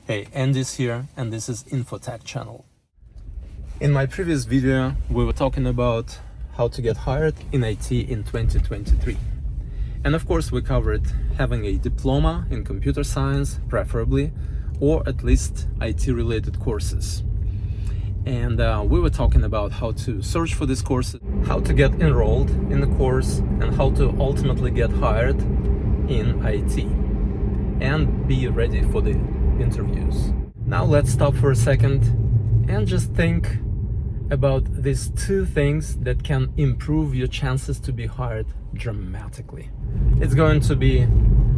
Hey, Andy's here, and this is InfoTek channel. In my previous video, we were talking about how to get hired in IT in 2023. And of course, we covered having a diploma in computer science, preferably, or at least IT-related courses. And we were talking about how to search for this course, how to get enrolled in the course, and how to ultimately get hired in IT and be ready for the interviews. Now let's stop for a second and just think about these two things that can improve your chances to be hired dramatically. It's going to be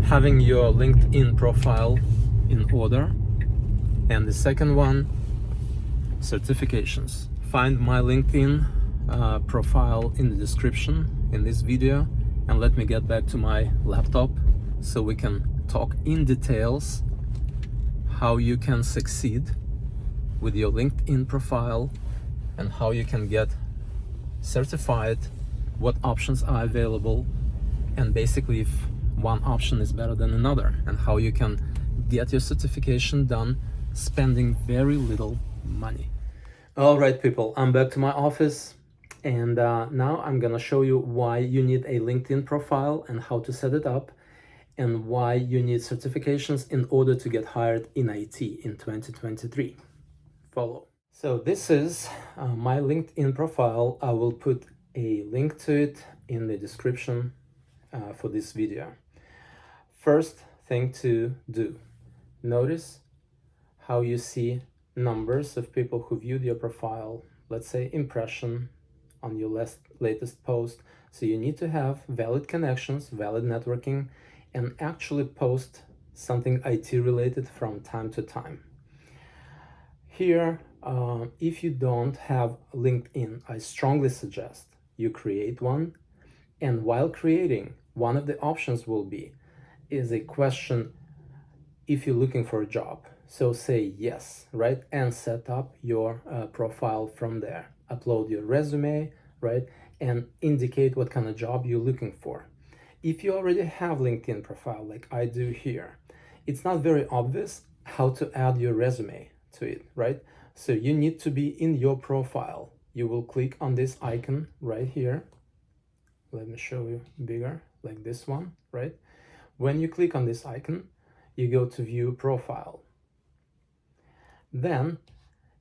having your LinkedIn profile in order, and the second one, certifications. Find my LinkedIn profile in the description in this video, and let me get back to my laptop so we can talk in details how you can succeed with your LinkedIn profile and how you can get certified, what options are available, and basically if one option is better than another, and how you can get your certification done spending very little money. All right, people, I'm back to my office, and now I'm gonna show you why you need a LinkedIn profile and how to set it up, and why you need certifications in order to get hired in IT in 2023. Follow. So this is my LinkedIn profile. I will put a link to it in the description for this video. First thing to do, notice how you see numbers of people who viewed your profile, let's say impression on your latest post. So you need to have valid connections, valid networking, and actually post something IT related from time to time. Here, if you don't have LinkedIn, I strongly suggest you create one. And while creating, one of the options will be is a question if you're looking for a job. So say yes, right? And set up your profile from there. Upload your resume, right? And indicate what kind of job you're looking for. If you already have LinkedIn profile like I do here, it's not very obvious how to add your resume to it, right? So you need to be in your profile. You will click on this icon right here. Let me show you bigger, like this one, right? When you click on this icon, you go to view profile. Then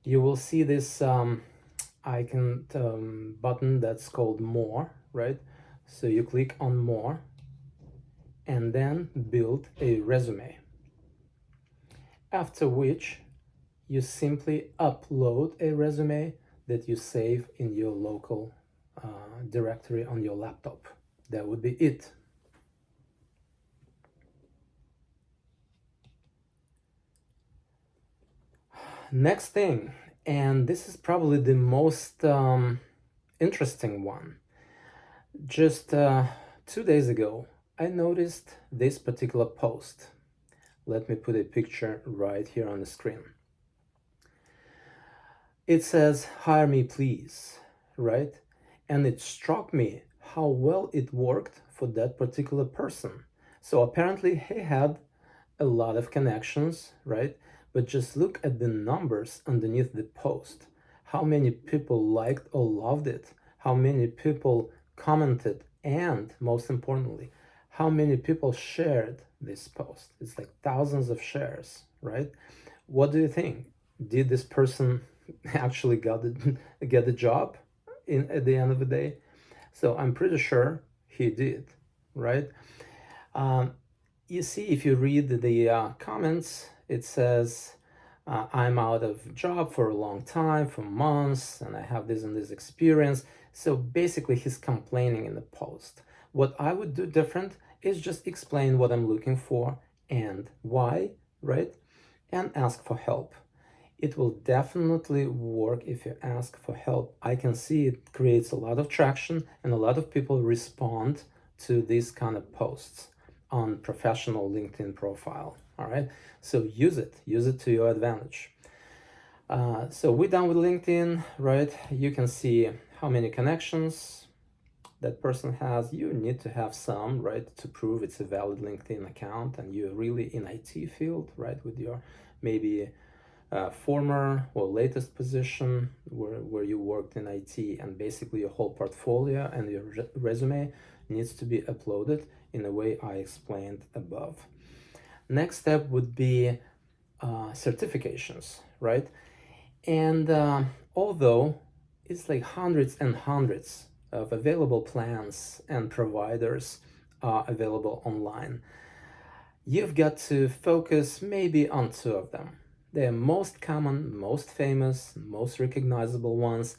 you will see this icon button that's called more, right? So you click on more and then build a resume. After which you simply upload a resume that you save in your local directory on your laptop. That would be it. Next thing, and this is probably the most interesting one. Just 2 days ago, I noticed this particular post. Let me put a picture right here on the screen. It says, "Hire me, please," right? And it struck me how well it worked for that particular person. So apparently he had a lot of connections, right? But just look at the numbers underneath the post. How many people liked or loved it? How many people commented? And most importantly, how many people shared this post? It's like thousands of shares, right? What do you think? Did this person actually get the job at the end of the day? So I'm pretty sure he did, right? You see, if you read the comments, it says, I'm out of job for a long time, for months, and I have this and this experience. So basically he's complaining in the post. What I would do different is just explain what I'm looking for and why, right? And ask for help. It will definitely work if you ask for help. I can see it creates a lot of traction and a lot of people respond to these kind of posts on professional LinkedIn profile. All right, so use it to your advantage. So we're done with LinkedIn, right? You can see how many connections that person has. You need to have some, right, to prove it's a valid LinkedIn account and you're really in IT field, right, with your maybe former or latest position where you worked in IT, and basically your whole portfolio and your resume needs to be uploaded in the way I explained above. Next step would be certifications, right? And although it's like hundreds and hundreds of available plans and providers are available online, you've got to focus maybe on two of them. They're most common, most famous, most recognizable ones.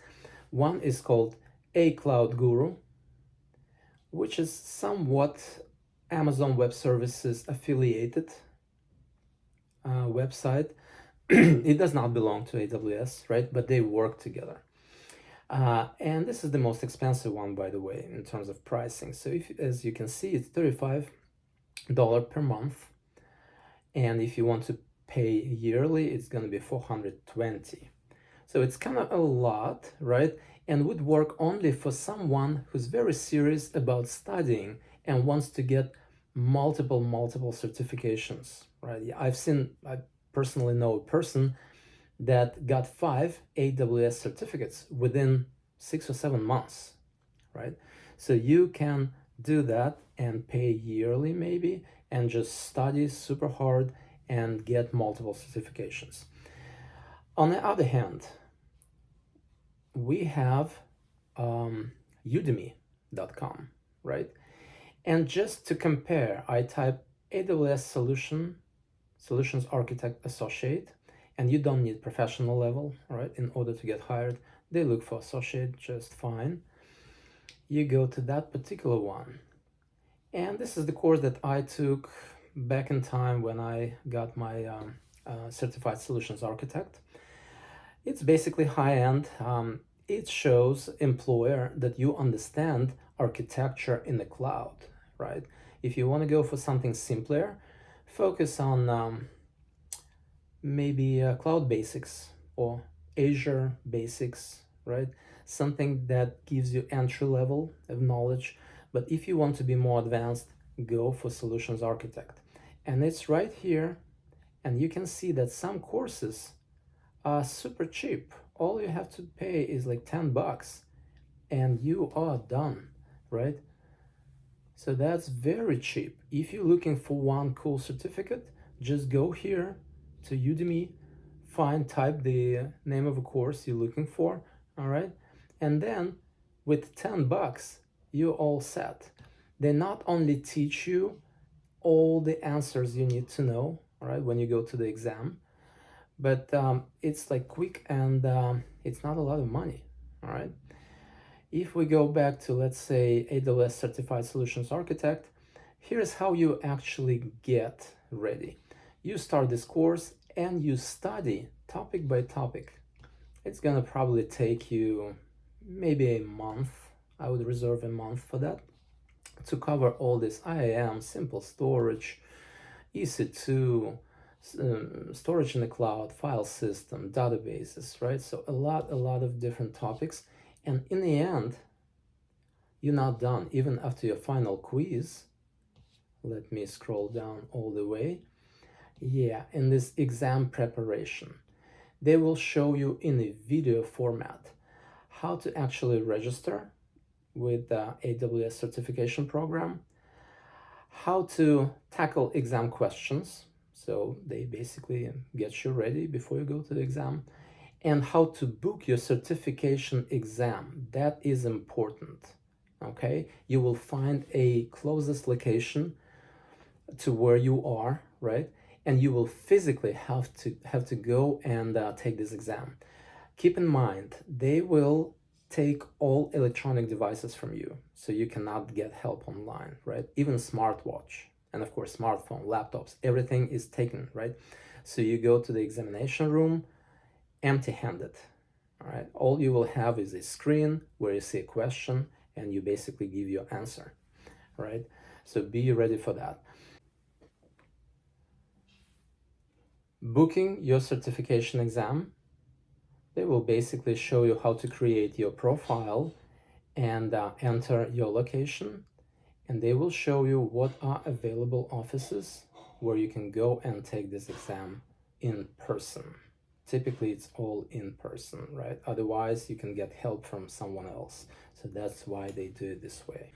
One is called A Cloud Guru, which is somewhat Amazon Web Services affiliated website. It does not belong to AWS, right? But they work together. And this is the most expensive one, by the way, in terms of pricing. So if, as you can see, it's $35 per month. And if you want to pay yearly, it's going to be $420. So it's kind of a lot, right? And would work only for someone who's very serious about studying and wants to get multiple certifications, right? I personally know a person that got 5 AWS certificates within 6 or 7 months, right? So you can do that and pay yearly maybe, and just study super hard and get multiple certifications. On the other hand, we have udemy.com, right? And just to compare, I type AWS Solutions Architect Associate, and you don't need professional level, right? In order to get hired, they look for associate just fine. You go to that particular one. And this is the course that I took back in time when I got my Certified Solutions Architect. It's basically high-end. It shows employer that you understand architecture in the cloud, right? If you want to go for something simpler, focus on maybe cloud basics or Azure basics, right? Something that gives you entry level of knowledge. But if you want to be more advanced, go for Solutions Architect. And it's right here. And you can see that some courses are super cheap. All you have to pay is like $10 and you are done, right? So that's very cheap. If you're looking for one cool certificate, just go here to Udemy, type the name of a course you're looking for, all right? And then with $10, you're all set. They not only teach you all the answers you need to know, all right, when you go to the exam, but it's like quick and it's not a lot of money, all right? If we go back to, let's say, AWS Certified Solutions Architect, here's how you actually get ready. You start this course and you study topic by topic. It's gonna probably take you maybe a month. I would reserve a month for that to cover all this IAM, simple storage, EC2, storage in the cloud, file system, databases, right? So a lot of different topics. And in the end, you're not done. Even after your final quiz, let me scroll down all the way. Yeah, in this exam preparation, they will show you in a video format how to actually register with the AWS certification program, how to tackle exam questions, so they basically get you ready before you go to the exam, and how to book your certification exam. That is important, okay? You will find a closest location to where you are, right? And you will physically have to go and take this exam. Keep in mind, they will take all electronic devices from you, so you cannot get help online, right? Even smartwatch, and of course smartphone, laptops, everything is taken, right? So you go to the examination room empty-handed, all right? All you will have is a screen where you see a question and you basically give your answer, right? So be ready for that. Booking your certification exam, they will basically show you how to create your profile and enter your location, and they will show you what are available offices where you can go and take this exam in person. Typically it's all in person, right? Otherwise you can get help from someone else. So that's why they do it this way.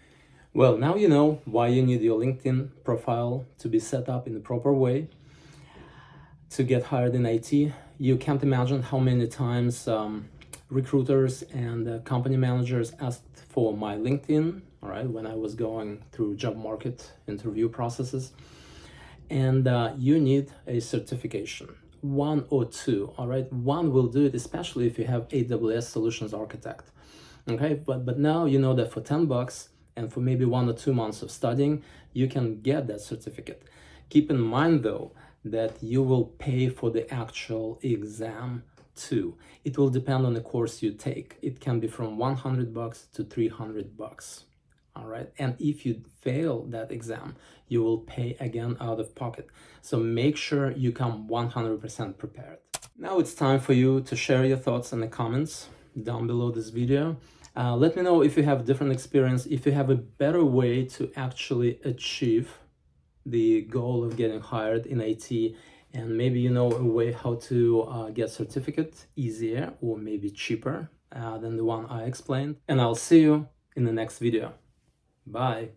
Well, now you know why you need your LinkedIn profile to be set up in the proper way to get hired in IT. You can't imagine how many times recruiters and company managers asked for my LinkedIn, all right, when I was going through job market interview processes. And you need a certification, 1 or 2, all right? 1 will do it, especially if you have AWS Solutions Architect, okay? But now you know that for $10 and for maybe 1 or 2 months of studying, you can get that certificate. Keep in mind though, that you will pay for the actual exam too. It will depend on the course you take. It can be from $100 to $300. All right, and if you fail that exam, you will pay again out of pocket. So make sure you come 100% prepared. Now it's time for you to share your thoughts in the comments down below this video. Let me know if you have different experience, if you have a better way to actually achieve the goal of getting hired in IT, and maybe you know a way how to get certificate easier or maybe cheaper than the one I explained. And I'll see you in the next video. Bye.